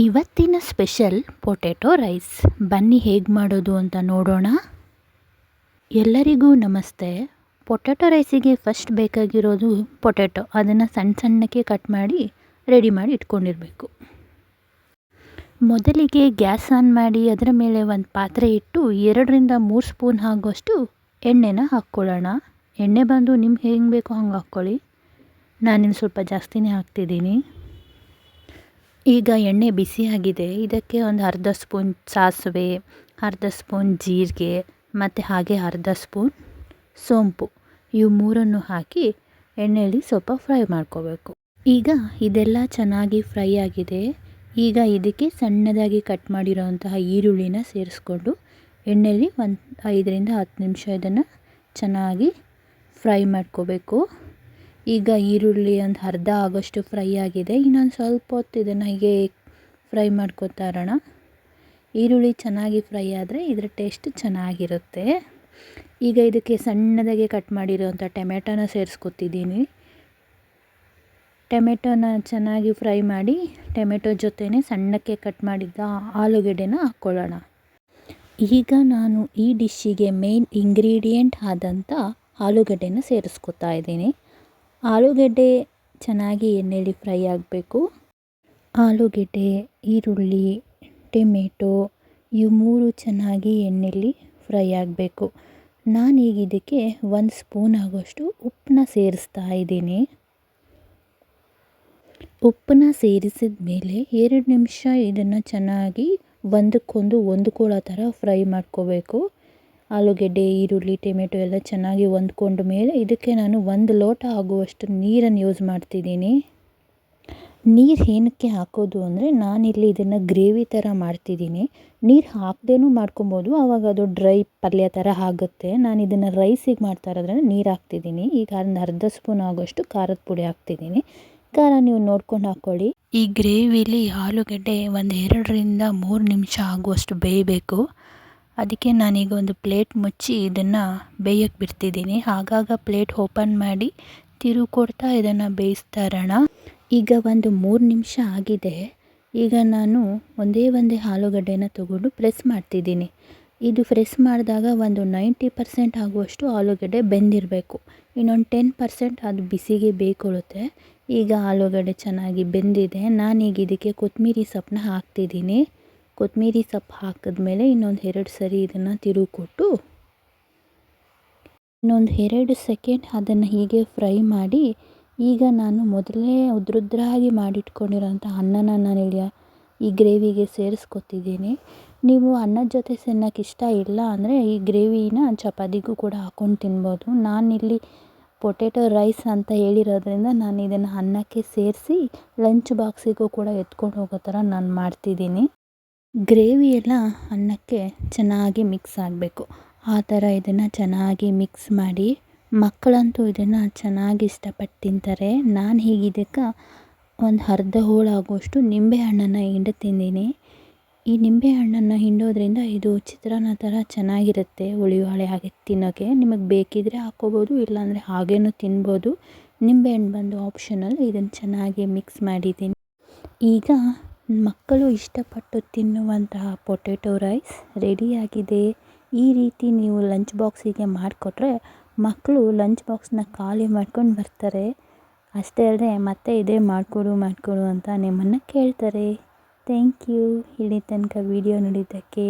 ಇವತ್ತಿನ special potato rice. ಬನ್ನಿ ಹೇಗೆ ಮಾಡೋದು ಅಂತ ನೋಡೋಣ. ಎಲ್ಲರಿಗೂ ನಮಸ್ತೆ. ಪೊಟ್ಯಾಟೊ ರೈಸಿಗೆ ಫಸ್ಟ್ ಬೇಕಾಗಿರೋದು ಪೊಟ್ಯಾಟೊ. ಅದನ್ನು ಸಣ್ಣ ಸಣ್ಣಕ್ಕೆ ಕಟ್ ಮಾಡಿ ರೆಡಿ ಮಾಡಿ ಇಟ್ಕೊಂಡಿರಬೇಕು. ಮೊದಲಿಗೆ ಗ್ಯಾಸ್ ಆನ್ ಮಾಡಿ ಅದರ ಮೇಲೆ ಒಂದು ಪಾತ್ರೆ ಇಟ್ಟು 2-3 ಸ್ಪೂನ್ ಆಗುವಷ್ಟು ಎಣ್ಣೆನ ಹಾಕ್ಕೊಳ್ಳೋಣ. ಎಣ್ಣೆ ಬಂದು ನಿಮ್ಗೆ ಹೆಂಗೆ ಬೇಕೋ ಹಂಗೆ ಹಾಕ್ಕೊಳ್ಳಿ. ನಾನಿನ್ನು ಸ್ವಲ್ಪ ಜಾಸ್ತಿನೇ ಹಾಕ್ತಿದ್ದೀನಿ. ಈಗ ಎಣ್ಣೆ ಬಿಸಿಯಾಗಿದೆ. ಇದಕ್ಕೆ ಒಂದು ಅರ್ಧ ಸ್ಪೂನ್ ಸಾಸಿವೆ, ಅರ್ಧ ಸ್ಪೂನ್ ಜೀರಿಗೆ ಮತ್ತು ಹಾಗೆ ಅರ್ಧ ಸ್ಪೂನ್ ಸೋಂಪು, ಇವು ಮೂರನ್ನು ಹಾಕಿ ಎಣ್ಣೆಯಲ್ಲಿ ಸ್ವಲ್ಪ ಫ್ರೈ ಮಾಡ್ಕೋಬೇಕು. ಈಗ ಇದೆಲ್ಲ ಚೆನ್ನಾಗಿ ಫ್ರೈ ಆಗಿದೆ. ಈಗ ಇದಕ್ಕೆ ಸಣ್ಣದಾಗಿ ಕಟ್ ಮಾಡಿರೋಂತಹ ಈರುಳ್ಳಿನ ಸೇರಿಸ್ಕೊಂಡು ಎಣ್ಣೆಯಲ್ಲಿ ಒಂದು 5-10 ನಿಮಿಷ ಇದನ್ನು ಚೆನ್ನಾಗಿ ಫ್ರೈ ಮಾಡ್ಕೋಬೇಕು. ಈಗ ಈರುಳ್ಳಿ ಒಂದು ಅರ್ಧ ಆಗೋಷ್ಟು ಫ್ರೈ ಆಗಿದೆ. ಇನ್ನೊಂದು ಸ್ವಲ್ಪ ಹೊತ್ತು ಇದನ್ನು ಹೀಗೆ ಫ್ರೈ ಮಾಡ್ಕೊತಾ ಇರೋಣ. ಈರುಳ್ಳಿ ಚೆನ್ನಾಗಿ ಫ್ರೈ ಆದರೆ ಇದರ ಟೇಸ್ಟ್ ಚೆನ್ನಾಗಿರುತ್ತೆ. ಈಗ ಇದಕ್ಕೆ ಸಣ್ಣದಾಗಿ ಕಟ್ ಮಾಡಿರೋಂಥ ಟೊಮೆಟೊನ ಸೇರಿಸ್ಕೊತಿದ್ದೀನಿ. ಟೊಮೆಟೊನ ಚೆನ್ನಾಗಿ ಫ್ರೈ ಮಾಡಿ ಟೊಮೆಟೊ ಜೊತೆನೇ ಸಣ್ಣಕ್ಕೆ ಕಟ್ ಮಾಡಿದ್ದ ಆಲೂಗೆಡ್ಡೆನ ಹಾಕ್ಕೊಳ್ಳೋಣ. ಈಗ ನಾನು ಈ ಡಿಶ್ಶಿಗೆ ಮೇನ್ ಇಂಗ್ರೀಡಿಯೆಂಟ್ ಆದಂಥ ಆಲೂಗಡ್ಡೆನ ಸೇರಿಸ್ಕೊತಾ ಇದ್ದೀನಿ. ಆಲೂಗೆಡ್ಡೆ ಚೆನ್ನಾಗಿ ಎಣ್ಣೆಯಲ್ಲಿ ಫ್ರೈ ಆಗಬೇಕು. ಆಲೂಗೆಡ್ಡೆ, ಈರುಳ್ಳಿ, ಟೊಮೆಟೊ ಇವು ಮೂರು ಚೆನ್ನಾಗಿ ಎಣ್ಣೆಯಲ್ಲಿ ಫ್ರೈ ಆಗಬೇಕು. ನಾನೀಗ ಇದಕ್ಕೆ 1 ಸ್ಪೂನ್ ಆಗೋಷ್ಟು ಉಪ್ಪನ್ನ ಸೇರಿಸ್ತಾ ಇದ್ದೀನಿ. ಉಪ್ಪನ್ನ ಸೇರಿಸಿದ ಮೇಲೆ 2 ನಿಮಿಷ ಇದನ್ನು ಚೆನ್ನಾಗಿ ಒಂದಕ್ಕೊಂದು ಹೊಂದ್ಕೊಳ್ಳೋ ಥರ ಫ್ರೈ ಮಾಡ್ಕೋಬೇಕು. ಆಲೂಗೆಡ್ಡೆ, ಈರುಳ್ಳಿ, ಟೊಮೆಟೊ ಎಲ್ಲ ಚೆನ್ನಾಗಿ ಹೊಂದ್ಕೊಂಡ ಮೇಲೆ ಇದಕ್ಕೆ ನಾನು 1 ಲೋಟ ಆಗುವಷ್ಟು ನೀರನ್ನು ಯೂಸ್ ಮಾಡ್ತಿದ್ದೀನಿ. ನೀರು ಏನಕ್ಕೆ ಹಾಕೋದು ಅಂದರೆ ನಾನಿಲ್ಲಿ ಇದನ್ನು ಗ್ರೇವಿ ಥರ ಮಾಡ್ತಿದ್ದೀನಿ. ನೀರು ಹಾಕದೇನೂ ಮಾಡ್ಕೊಬೋದು, ಆವಾಗ ಅದು ಡ್ರೈ ಪಲ್ಯ ಥರ ಆಗುತ್ತೆ. ನಾನು ಇದನ್ನು ರೈಸಿಗೆ ಮಾಡ್ತಾ ಇರೋದ್ರಿಂದ ನೀರು ಹಾಕ್ತಿದ್ದೀನಿ. ಈಗ ಒಂದು ಅರ್ಧ ಸ್ಪೂನ್ ಆಗೋಷ್ಟು ಖಾರದ ಪುಡಿ ಹಾಕ್ತಿದ್ದೀನಿ. ಖಾರ ನೀವು ನೋಡ್ಕೊಂಡು ಹಾಕ್ಕೊಳ್ಳಿ. ಈ ಗ್ರೇವಿಲಿ ಆಲೂಗಡ್ಡೆ ಒಂದು 2-3 ನಿಮಿಷ ಆಗುವಷ್ಟು ಬೇಯಬೇಕು. ಅದಕ್ಕೆ ನಾನೀಗ ಒಂದು ಪ್ಲೇಟ್ ಮುಚ್ಚಿ ಇದನ್ನು ಬೇಯಕ್ಕೆ ಬಿಡ್ತಿದ್ದೀನಿ. ಆಗಾಗ ಪ್ಲೇಟ್ ಓಪನ್ ಮಾಡಿ ತಿರುವು ಕೊಡ್ತಾ ಇದನ್ನು ಬೇಯಿಸ್ತಾ ಇರೋಣ. ಈಗ ಒಂದು 3 ನಿಮಿಷ ಆಗಿದೆ. ಈಗ ನಾನು ಒಂದೇ ಆಲೂಗಡ್ಡೆನ ತೊಗೊಂಡು ಪ್ರೆಸ್ ಮಾಡ್ತಿದ್ದೀನಿ. ಇದು ಪ್ರೆಸ್ ಮಾಡಿದಾಗ ಒಂದು 90% ಆಗುವಷ್ಟು ಆಲೂಗಡ್ಡೆ ಬೆಂದಿರಬೇಕು. ಇನ್ನೊಂದು 10% ಅದು ಬಿಸಿಗೆ ಬೇಯ್ಕೊಳ್ಳುತ್ತೆ. ಈಗ ಆಲೂಗಡ್ಡೆ ಚೆನ್ನಾಗಿ ಬೆಂದಿದೆ. ನಾನೀಗ ಇದಕ್ಕೆ ಕೊತ್ತಂಬರಿ ಸೊಪ್ಪನ್ನ ಹಾಕ್ತಿದ್ದೀನಿ. ಕೊತ್ತಂಬರಿ ಸೊಪ್ಪು ಹಾಕಿದ್ಮೇಲೆ ಇನ್ನೊಂದು 2 ಸರಿ ಇದನ್ನು ತಿರುವು ಕೊಟ್ಟು ಇನ್ನೊಂದು 2 ಸೆಕೆಂಡ್ ಅದನ್ನು ಹೀಗೆ ಫ್ರೈ ಮಾಡಿ ಈಗ ನಾನು ಮೊದಲೇ ಉದ್ರುದ್ರಾಗಿ ಮಾಡಿಟ್ಕೊಂಡಿರೋಂಥ ಅನ್ನನ ನಾನಿಲ್ಲಿ ಈ ಗ್ರೇವಿಗೆ ಸೇರಿಸ್ಕೊತಿದ್ದೀನಿ. ನೀವು ಅನ್ನದ ಜೊತೆ ತಿನ್ನೋಕ್ಕೆ ಇಷ್ಟ ಇಲ್ಲ ಅಂದರೆ ಈ ಗ್ರೇವಿನ ಚಪಾತಿಗೂ ಕೂಡ ಹಾಕ್ಕೊಂಡು ತಿನ್ಬೋದು. ನಾನಿಲ್ಲಿ ಪೊಟ್ಯಾಟೊ ರೈಸ್ ಅಂತ ಹೇಳಿರೋದ್ರಿಂದ ನಾನು ಇದನ್ನು ಅನ್ನಕ್ಕೆ ಸೇರಿಸಿ ಲಂಚ್ ಬಾಕ್ಸಿಗೂ ಕೂಡ ಎತ್ಕೊಂಡು ಹೋಗೋ ಥರ ನಾನು ಮಾಡ್ತಿದ್ದೀನಿ. ಗ್ರೇವಿ ಎಲ್ಲ ಅನ್ನಕ್ಕೆ ಚೆನ್ನಾಗಿ ಮಿಕ್ಸ್ ಆಗಬೇಕು. ಆ ಥರ ಇದನ್ನು ಚೆನ್ನಾಗಿ ಮಿಕ್ಸ್ ಮಾಡಿ, ಮಕ್ಕಳಂತೂ ಇದನ್ನು ಚೆನ್ನಾಗಿ ಇಷ್ಟಪಟ್ಟು ತಿಂತಾರೆ. ನಾನು ಹೀಗೆ ಇದಕ್ಕೆ ಒಂದು ಅರ್ಧ ಹೋಳಾಗುವಷ್ಟು ನಿಂಬೆಹಣ್ಣನ್ನು ಹಿಂಡಿ ತಿಂದೀನಿ. ಈ ನಿಂಬೆಹಣ್ಣನ್ನು ಹಿಂಡೋದ್ರಿಂದ ಇದು ಚಿತ್ರಾನ್ನ ಥರ ಚೆನ್ನಾಗಿರುತ್ತೆ, ಹುಳಿ ಹಾಗೆ ತಿನ್ನೋಕ್ಕೆ. ನಿಮಗೆ ಬೇಕಿದ್ದರೆ ಹಾಕ್ಕೋಬೋದು, ಇಲ್ಲಾಂದರೆ ಹಾಗೇನೂ ತಿನ್ಬೋದು. ನಿಂಬೆಹಣ್ಣು ಬಂದು ಆಪ್ಷನಲ್. ಇದನ್ನು ಚೆನ್ನಾಗಿ ಮಿಕ್ಸ್ ಮಾಡಿದ್ದೀನಿ. ಈಗ ಮಕ್ಕಳು ಇಷ್ಟಪಟ್ಟು ತಿನ್ನುವಂತಹ ಪೊಟ್ಯಾಟೊ ರೈಸ್ ರೆಡಿಯಾಗಿದೆ. ಈ ರೀತಿ ನೀವು ಲಂಚ್ ಬಾಕ್ಸಿಗೆ ಮಾಡಿಕೊಟ್ರೆ ಮಕ್ಕಳು ಲಂಚ್ ಬಾಕ್ಸ್ನ ಖಾಲಿ ಮಾಡ್ಕೊಂಡು ಬರ್ತಾರೆ. ಅಷ್ಟೇ ಅಲ್ಲದೆ ಮತ್ತೆ ಇದೇ ಮಾಡಿಕೊಡು ಅಂತ ನಿಮ್ಮನ್ನು ಕೇಳ್ತಾರೆ. ಥ್ಯಾಂಕ್ ಯು ಇಲ್ಲಿ ತನಕ ವಿಡಿಯೋ ನೋಡಿದ್ದಕ್ಕೆ.